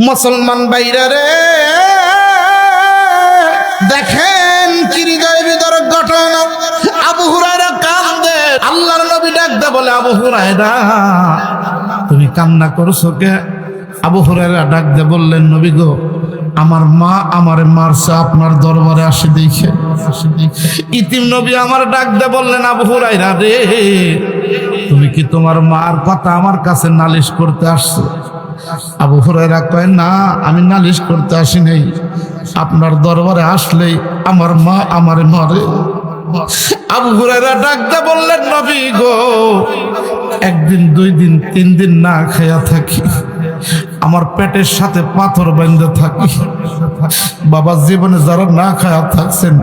মুসলমান ভাইরা রে, দেখেন কি হৃদয় বিদারক ঘটনা। আবু হুরায়রা কান্দে, আল্লাহর নবী ডাকতে বলে, আবু হুরায়রা তুমি কান্না করছো কে? আবু হুরায়রা ডাকতে বললেন, নবী গো, আমার মা আমারে মারছে, আপনার দরবারে আসে দেখে। ইতিম নবী আমার ডাকতে বললেন, আবু হুরায়রা রে, তুমি কি তোমার মার কথা আমার কাছে নালিশ করতে আসছো? আবু হুরায়রা কয়, না, আমি নালিশ করতে আসি নাই, আপনার দরবারে আসলেই আমার মা আমারে মারে। আবু হুরায়রা ডাকতে বললেন, নবী গো, একদিন, 2 দিন, 3 দিন না খাইয়া থাকি, আমার পেটের সাথে পাথর বাঁধতে থাকি। বাবা, জীবনে যারা না খায়া থাকছেন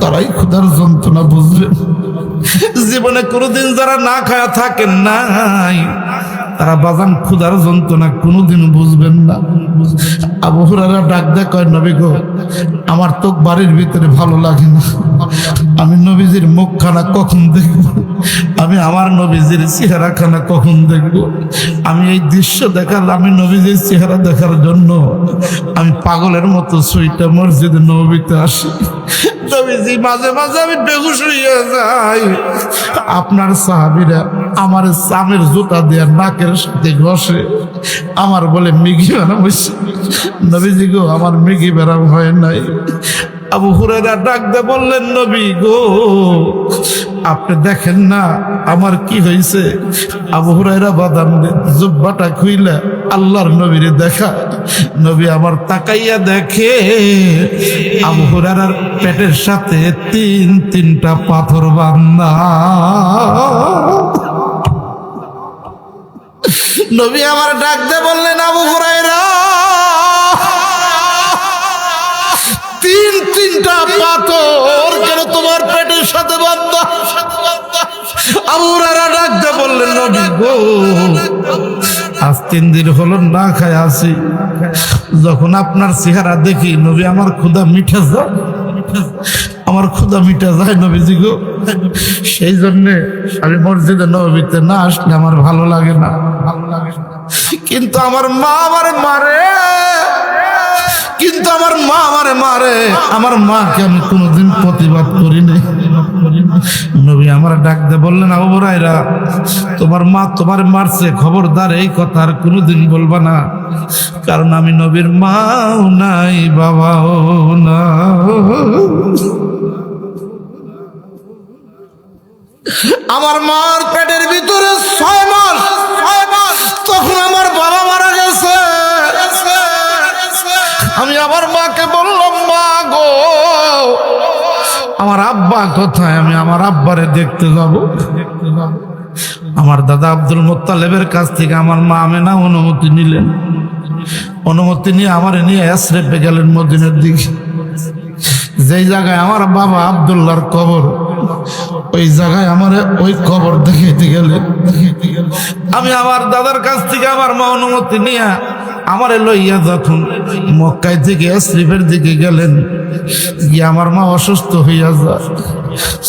তারাই ক্ষুধার যন্ত্রণা বুঝবেন। জীবনে কোনোদিন যারা না খায়া থাকেন নাই, তারা বাজান ক্ষুধার যন্ত্রণা কোনোদিন বুঝবেন না। আবু হুরায়রা ডাক দেয়, কয়, নবী গো, আমার তো বাড়ির ভিতরে ভালো লাগে না, আমি নবীজির মুখখানা কখন দেখব? আমি আমার নবীজির চেহারাখানা কখন দেখব? আমি এই দৃশ্য দেখাল, আমি নবীজির চেহারা দেখার জন্য আমি পাগলের মতো সুইটা মসজিদে নবীতে আসি। নবীজি মাঝে মাঝে আমি বেহুশ হইয়া যাই। আপনার সাহাবীরা আমার চামের জুতা দিয়ে নাকের সাথে ঘষে, আমার বলে মিগি বেরাম হয়েছে। নবীজি গো, আমার মিগি বেরাম হয় নাই। আবু হুরায়রা ডাকতে বললেন, নবী গো, আপনি দেখেন না আমার কি হয়েছে? আবু হুরায়রা বাদাম জুব্বাটা খুইলা আল্লাহর নবীরে দেখা। নবী আমার তাকাইয়া দেখে আবু হুরায়রার পেটের সাথে 3টা পাথর বাঁধা। নবী আমার ডাকতে বললেন, আবু হুরায়রা, 3টা পাথর কেন তোমার পেটের সাথে বাঁধা? আবু হুরায়রা ডাকতে বললেন, নবী গো, আজ 3 দিন হলো না খায় আছি, যখন আপনার চেহারা দেখি নবী আমার ক্ষুধা মিঠে যায়, আমার ক্ষুধা মিঠে যায় নবীজি গো। সেই জন্যে আমি মসজিদে নববীতে না আসলে আমার ভালো লাগে না। কিন্তু আমার মা আমারে মারে, কিন্তু আমার মা আমারে মারে, আমার মাকে আমি কোনোদিন প্রতিবাদ করি নাই। নবী আমার ডাকতে বললেন, আবু হুরায়রা, তোমার মা তোমার মারছে, খবরদার এই কথা আর কোনোদিন বলবা না, কারণ আমি নবীর মাও নাই, বাবাও না। আমার মার পেটের ভিতরে 6 মাস, তখন আমার বাবা মারা গেছে। আমি আমার মাকে বললাম, মা গো, আমার আব্বা কোথায়? আমি আমার আব্বারে দেখতে যাব। আমার দাদা আব্দুল মুত্তালিবের কাছ থেকে আমার মা আমেনা অনুমতি নিলেন। অনুমতি নিয়ে আমার নিয়ে এসরেফে গেলেন মদিনার দিকে। যেই জায়গায় আমার বাবা আব্দুল্লাহর কবর, ওই জায়গায় আমার ওই কবর দেখাইতে গেলেন। আমি আমার দাদার কাছ থেকে আমার মা অনুমতি নিয়ে আমারে লইয়া যখন মক্কায় থেকে শরীফের দিকে গেলেন, গিয়ে আমার মা অসুস্থ হইয়া যায়।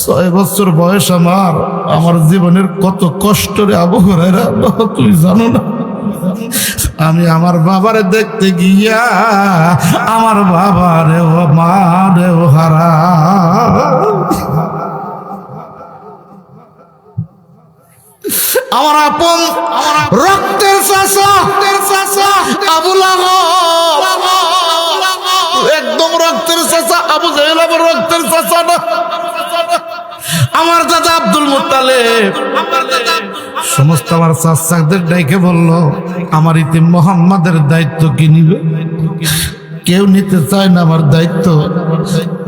6 বছর বয়স আমার জীবনের কত কষ্ট রে আবু হুরায়রা, তুই জানো না। আমি আমার বাবারে দেখতে গিয়া আমার বাবারে ও মারে ও হারা। আমার আপন রক্তের চাচা আবু লাহাব, একদম রক্তের চাচা। আবু জাহেল আমার রক্তের চাচা না। আমার দাদা আব্দুল মুত্তালিব সমস্ত আমার চাচাদের ডাইকে বলল, আমার ইতিম মুহাম্মাদের দায়িত্ব কি নিবে? কেউ নিতে চায় না আমার দায়িত্ব।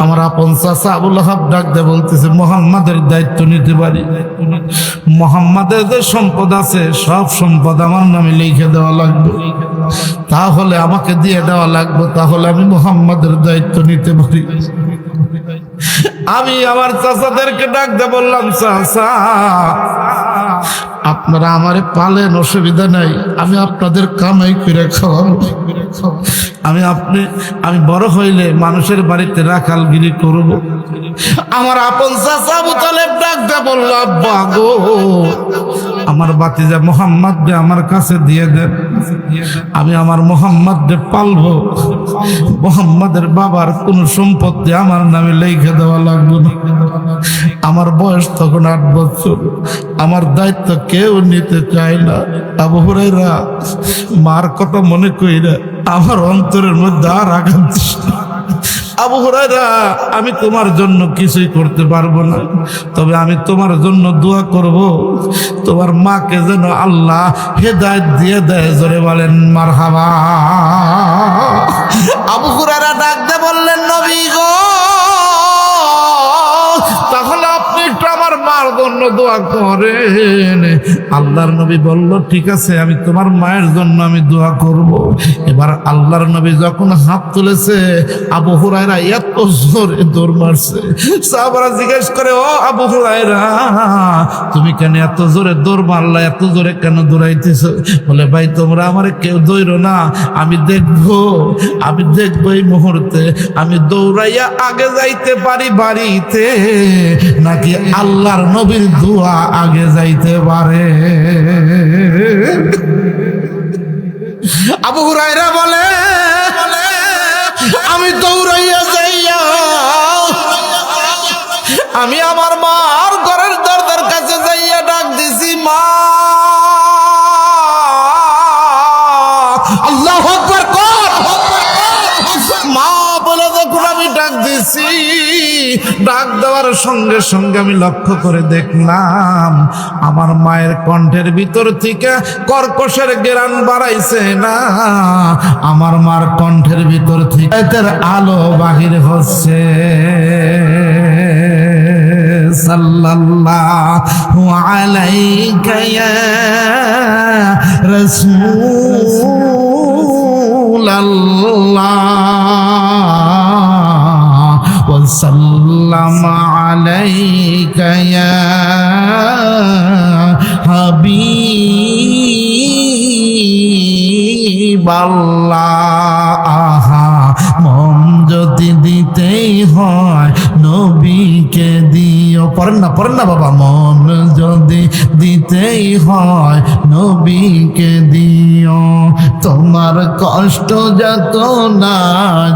আমার আপন চাচা আবু লাহাব ডাক দিয়ে বলতেছে, মুহাম্মাদের দায়িত্ব নিতে পারি। মুহাম্মাদের যে সম্পদ আছে সব সম্পদ আমার নামে লিখে দেওয়া লাগবে, তাহলে আমাকে দিয়ে দেওয়া লাগবে, তাহলে আমি মুহাম্মাদের দায়িত্ব নিতে পারি। আমি আমার চাচাদেরকে ডাক দিয়ে বললাম, চাচা, আপনারা আমারে পালেন, অসুবিধা নাই, আমি আপনাদের কামাই করে খাওয়াবো। আমি বড় হইলে মানুষের বাড়িতে রাখালগিরি করব। আমার আপন চাচা আবু তালেব ডাক দিয়ে বলল, আব্বা গো, আমার বাতিজা মোহাম্মদ রে আমার কাছে দিয়ে দেন, আমি আমার মোহাম্মদ রে পালবো। মোহাম্মদের বাবার কোন সম্পত্তি আমার নামে লিখে দেওয়া লাগবে না। আমার বয়স তখন 8 বছর, আমার দায়িত্ব কেউ নিতে চায় না। আবু হুরায়রা মার কথা মনে কইরা আমার অন্তরের মধ্যে আর আঘাত দিস না। আবু হুরায়রা, আমি তোমার জন্য কিছুই করতে পারবো না, তবে আমি তোমার জন্য দোয়া করব, তোমার মাকে যেন আল্লাহ হেদায়েত দিয়ে দেয়। জোরে বলেন মারহাবা। আবু হুরায়রা ডাক দিয়ে বললেন, নবী গো, তাহলে আপনি একটু আমার মার জন্য দোয়া করেন। আল্লাহর নবী বলল, ঠিক আছে, আমি তোমার মায়ের জন্য আমি দোয়া করব। এবার আল্লাহর নবী যখন হাত তুলেছে, আবু হুরায়রা এত জোরে দৌড় মারছে। সাহাবারা জিজ্ঞেস করে, ও আবু হুরায়রা, তুমি কেন এত জোরে দৌড় মারলা, এত জোরে কেন দৌড়াইতেছো? বলে, ভাই তোমরা আমারে কেউ দৌড়ো না, আমি দেখবো এই মুহূর্তে আমি দৌড়াইয়া আগে যাইতে পারি বাড়িতে, নাকি আল্লাহর নবীর দোয়া আগে যাইতে পারে। আবু হুরায়রা বলে, আমি দৌড়াইয়া যাইয়া আমি আমার মার ঘরের দরজার কাছে যাইয়া ডাক দিছি, মা। আল্লাহু আকবার কর। মা বলে দেখুন, আমি ডাক দিছি। ডাক দেওয়ার সঙ্গে সঙ্গে আমি লক্ষ্য করে দেখলাম আমার মায়ের কণ্ঠের ভিতর থেকে কর্কশের ঘ্রাণ বাড়াইছে না, আমার মার কণ্ঠের ভিতর থেকে এর আলো বাহির হচ্ছে। সাল্লাল্লাহু আলাইকা ইয়া রাসূলুল্লাহ ওয়া সাল্লামা আলাইকা ইয়া হাবিবাল্লাহ। মন যদি দিতেই হয় নবীকে দিও। পড়েন না বাবা। মন যদি দিতেই হয় নবীকে দিও। তোমার কষ্ট যত না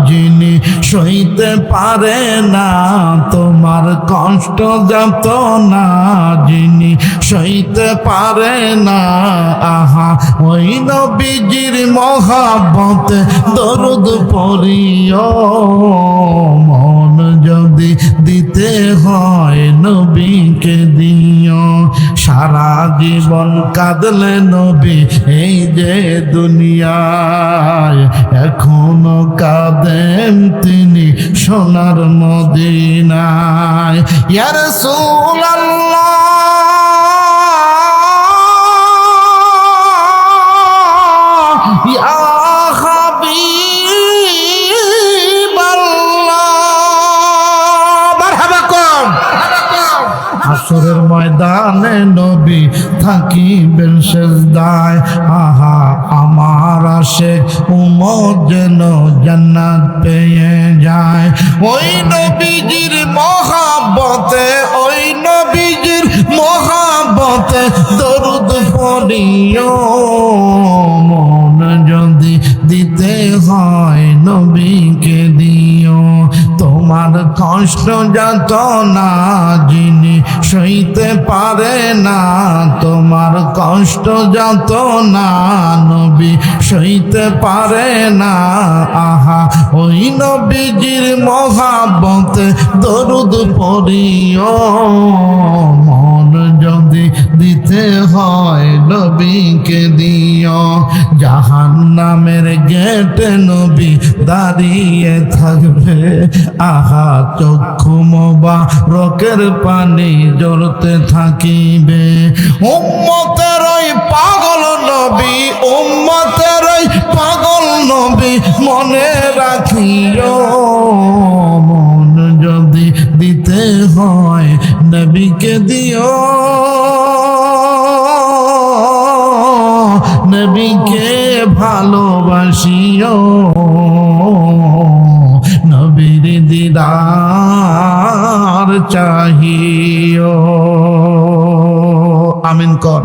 যিনি সইতে পারে না, তোমার কষ্ট যত না যিনি সইতে পারে না, আহা ওই নবীজির মহাব্বতে দরুদ পড়িও। মন যদি দিতে হয় নবীকে দিও। সারা জীবন কাঁদলে নবী এই যে দুনিয়ায়, এখনো কাঁদেন তিনি সোনার মদিনায়। ইয়া রাসূলুল্লাহ, ইয়া হাসরের ময়দানে নবী থাকিবেন সেজদায়। আহা আমার আশিক উম্মত যেন জান্নাত পেয়ে যায়। ওই নবীজির মহাব্বতে, ওই নবীজির মহাব্বতে দরুদ পড়িও। মন যদি দিতে হয় নবীকে দিও। তোমার কষ্ট যত না যিনি সইতে পারে না, তোমার কষ্ট যত না নবী সইতে পারে না, আহা ওই নবীজির মহাব্বতে দরুদ পড়িও। মন যদি দিতে হয় নবীকে দিও। জাহান্নামের গেটে নবী দাঁড়িয়ে থাকবে, আহা চক্ষু মোবারকের পানি ঝরতে থাকিবে। উম্মতের ওই পাগল নবী, উম্মতের ওই পাগল নবী মনে রাখিও। মন যদি দিতে হয় নবীকে দিও। নবীকে ভালোবাসিও। নবীর দিদার চাহিও। আমিন কর।